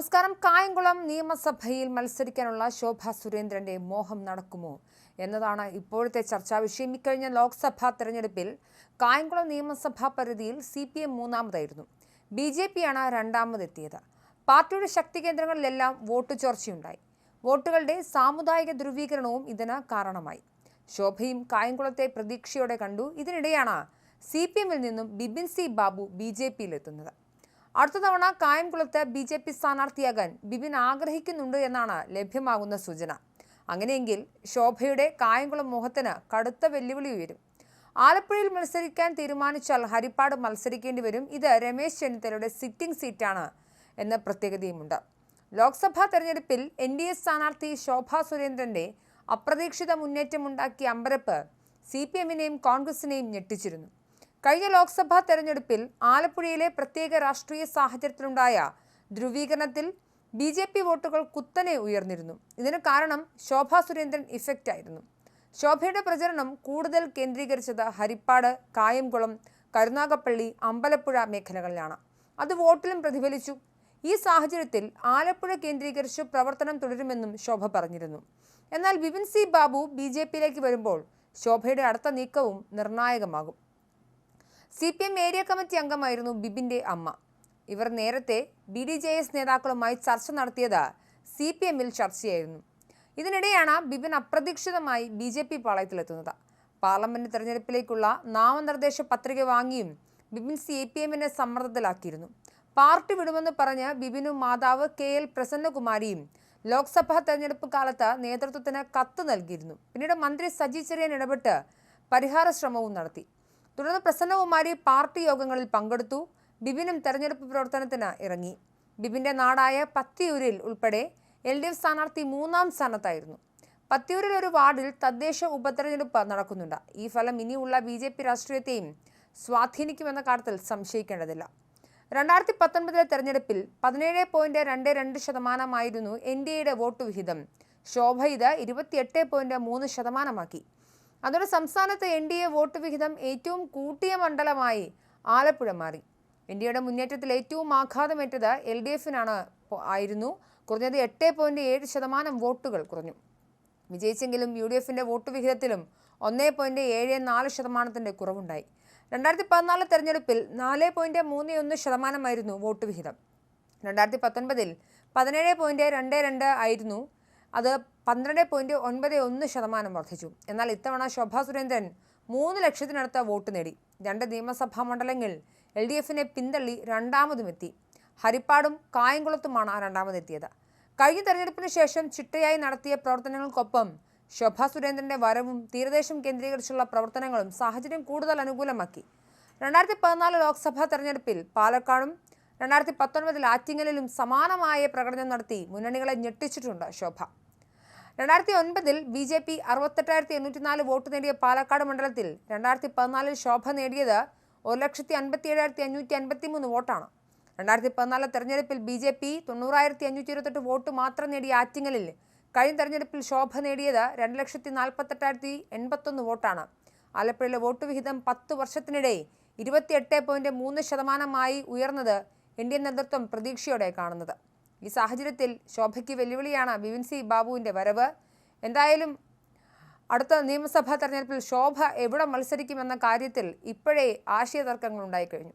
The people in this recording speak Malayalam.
നമസ്കാരം. കായംകുളം നിയമസഭയിൽ മത്സരിക്കാനുള്ള ശോഭാ സുരേന്ദ്രന്റെ മോഹം നടക്കുമോ എന്നതാണ് ഇപ്പോഴത്തെ ചർച്ചാ വിഷയം. ഇക്കഴിഞ്ഞ ലോക്സഭാ തെരഞ്ഞെടുപ്പിൽ കായംകുളം നിയമസഭാ പരിധിയിൽ CPM മൂന്നാമതായിരുന്നു. BJP-യാണ് രണ്ടാമതെത്തിയത്. പാർട്ടിയുടെ ശക്തി കേന്ദ്രങ്ങളിലെല്ലാം വോട്ട് ചോർച്ചയുണ്ടായി. വോട്ടുകളുടെ സാമുദായിക ധ്രുവീകരണവും ഇതിന് കാരണമായി. ശോഭയും കായംകുളത്തെ പ്രതീക്ഷയോടെ കണ്ടു. ഇതിനിടെയാണ് CPM-ൽ നിന്നും ബിപിൻ സി ബാബു BJP-യിലെത്തുന്നത്. അടുത്ത തവണ കായംകുളത്ത് BJP സ്ഥാനാർത്ഥിയാകാൻ ബിപിൻ ആഗ്രഹിക്കുന്നുണ്ട് എന്നാണ് ലഭ്യമാകുന്ന സൂചന. അങ്ങനെയെങ്കിൽ ശോഭയുടെ കായംകുളം മോഹത്തിന് കടുത്ത വെല്ലുവിളി ഉയരും. ആലപ്പുഴയിൽ മത്സരിക്കാൻ തീരുമാനിച്ചാൽ ഹരിപ്പാട് മത്സരിക്കേണ്ടി വരും. ഇത് രമേശ് ചെന്നിത്തലയുടെ സിറ്റിംഗ് സീറ്റാണ് എന്ന പ്രത്യേകതയുമുണ്ട്. ലോക്സഭാ തെരഞ്ഞെടുപ്പിൽ NDA സ്ഥാനാർത്ഥി ശോഭാ സുരേന്ദ്രന്റെ അപ്രതീക്ഷിത മുന്നേറ്റമുണ്ടാക്കിയ അമ്പരപ്പ് CPM-നെയും കോൺഗ്രസിനെയും ഞെട്ടിച്ചിരുന്നു. കഴിഞ്ഞ ലോക്സഭാ തെരഞ്ഞെടുപ്പിൽ ആലപ്പുഴയിലെ പ്രത്യേക രാഷ്ട്രീയ സാഹചര്യത്തിലുണ്ടായ ധ്രുവീകരണത്തിൽ BJP വോട്ടുകൾ കുത്തനെ ഉയർന്നിരുന്നു. ഇതിന് കാരണം ശോഭാ സുരേന്ദ്രൻ ഇഫക്റ്റ് ആയിരുന്നു. ശോഭയുടെ പ്രചരണം കൂടുതൽ കേന്ദ്രീകരിച്ചത് ഹരിപ്പാട്, കായംകുളം, കരുനാഗപ്പള്ളി, അമ്പലപ്പുഴ മേഖലകളിലാണ്. അത് വോട്ടിലും പ്രതിഫലിച്ചു. ഈ സാഹചര്യത്തിൽ ആലപ്പുഴ കേന്ദ്രീകരിച്ച് പ്രവർത്തനം തുടരുമെന്നും ശോഭ പറഞ്ഞിരുന്നു. എന്നാൽ ബിപിൻ സി ബാബു BJP-യിലേക്ക് വരുമ്പോൾ ശോഭയുടെ അടുത്ത നീക്കവും നിർണായകമാകും. CPM ഏരിയ കമ്മിറ്റി അംഗമായിരുന്നു ബിപിന്റെ അമ്മ. ഇവർ നേരത്തെ BDJS നേതാക്കളുമായി ചർച്ച നടത്തിയത് CPM-ൽ ചർച്ചയായിരുന്നു. ഇതിനിടെയാണ് ബിപിൻ അപ്രതീക്ഷിതമായി BJP പാളയത്തിലെത്തുന്നത്. പാർലമെന്റ് തെരഞ്ഞെടുപ്പിലേക്കുള്ള നാമനിർദ്ദേശ പത്രിക വാങ്ങിയും ബിപിൻ CPM-നെ സമ്മർദ്ദത്തിലാക്കിയിരുന്നു. പാർട്ടി വിടുമെന്ന് പറഞ്ഞ് ബിപിനും മാതാവ് KL പ്രസന്നകുമാരിയും ലോക്സഭാ തെരഞ്ഞെടുപ്പ് കാലത്ത് നേതൃത്വത്തിന് കത്ത് നൽകിയിരുന്നു. പിന്നീട് മന്ത്രി സജി ചെറിയാൻ ഇടപെട്ട് പരിഹാര ശ്രമവും നടത്തി. തുടർന്ന് പ്രസന്നകുമാരി പാർട്ടി യോഗങ്ങളിൽ പങ്കെടുത്തു. ബിപിനും തെരഞ്ഞെടുപ്പ് പ്രവർത്തനത്തിന് ഇറങ്ങി. ബിപിന്റെ നാടായ പത്തിയൂരിൽ ഉൾപ്പെടെ LDF സ്ഥാനാർത്ഥി മൂന്നാം സ്ഥാനത്തായിരുന്നു. പത്തിയൂരിൽ ഒരു വാർഡിൽ തദ്ദേശ ഉപതെരഞ്ഞെടുപ്പ് നടക്കുന്നുണ്ട്. ഈ ഫലം ഇനിയുള്ള BJP രാഷ്ട്രീയത്തെയും സ്വാധീനിക്കുമെന്ന കാര്യത്തിൽ സംശയിക്കേണ്ടതില്ല. 2019 തെരഞ്ഞെടുപ്പിൽ 17.22% NDA-യുടെ വോട്ട് വിഹിതം. ശോഭ ഇത് 28.3%. അതോടെ സംസ്ഥാനത്ത് NDA വോട്ട് വിഹിതം ഏറ്റവും കൂട്ടിയ മണ്ഡലമായി ആലപ്പുഴ മാറി. NDA-യുടെ മുന്നേറ്റത്തിൽ ഏറ്റവും ആഘാതമേറ്റത് LDF-നാണ് ആയിരുന്നു. കുറഞ്ഞത് 8.7% വോട്ടുകൾ കുറഞ്ഞു. വിജയിച്ചെങ്കിലും UDF-ന്റെ വോട്ട് വിഹിതത്തിലും 1.74% കുറവുണ്ടായി. 2014 തെരഞ്ഞെടുപ്പിൽ 4.31% വോട്ട് വിഹിതം. 2019 17.22 ആയിരുന്നു. അത് 12.91% വർദ്ധിച്ചു. എന്നാൽ ഇത്തവണ ശോഭാ സുരേന്ദ്രൻ 3 ലക്ഷത്തിനടുത്ത വോട്ട് നേടി. 2 നിയമസഭാ മണ്ഡലങ്ങളിൽ LDF-നെ പിന്തള്ളി രണ്ടാമതുമെത്തി. ഹരിപ്പാടും കായംകുളത്തുമാണ് രണ്ടാമതെത്തിയത്. കഴിഞ്ഞ തെരഞ്ഞെടുപ്പിന് ശേഷം ചിട്ടയായി നടത്തിയ പ്രവർത്തനങ്ങൾക്കൊപ്പം ശോഭാ സുരേന്ദ്രന്റെ വരവും തീരദേശം കേന്ദ്രീകരിച്ചുള്ള പ്രവർത്തനങ്ങളും സാഹചര്യം കൂടുതൽ അനുകൂലമാക്കി. 2014 ലോക്സഭാ തെരഞ്ഞെടുപ്പിൽ പാലക്കാടും 2019 ആറ്റിങ്ങലിലും സമാനമായ പ്രകടനം നടത്തി മുന്നണികളെ ഞെട്ടിച്ചിട്ടുണ്ട് ശോഭ. 2009 BJP 68,804 വോട്ട് നേടിയ പാലക്കാട് മണ്ഡലത്തിൽ 2014 ശോഭ നേടിയത് 1,57,553 വോട്ടാണ്. 2014 തെരഞ്ഞെടുപ്പിൽ BJP 90,528 വോട്ട് മാത്രം നേടിയ ആറ്റിങ്ങലിൽ കഴിഞ്ഞ തെരഞ്ഞെടുപ്പിൽ ശോഭ നേടിയത് 2,48,081 വോട്ടാണ്. ആലപ്പുഴയിലെ വോട്ട് വിഹിതം 10 വർഷത്തിനിടെ 28.3% ഉയർന്നത് NDA നേതൃത്വം പ്രതീക്ഷയോടെ കാണുന്നത്. ഈ സാഹചര്യത്തിൽ ശോഭയ്ക്ക് വെല്ലുവിളിയാണ് ബിപിൻ സി ബാബുവിൻ്റെ വരവ്. എന്തായാലും അടുത്ത നിയമസഭാ തെരഞ്ഞെടുപ്പിൽ ശോഭ എവിടെ മത്സരിക്കുമെന്ന കാര്യത്തിൽ ഇപ്പോഴേ ആശയതർക്കങ്ങൾ ഉണ്ടായിക്കഴിഞ്ഞു.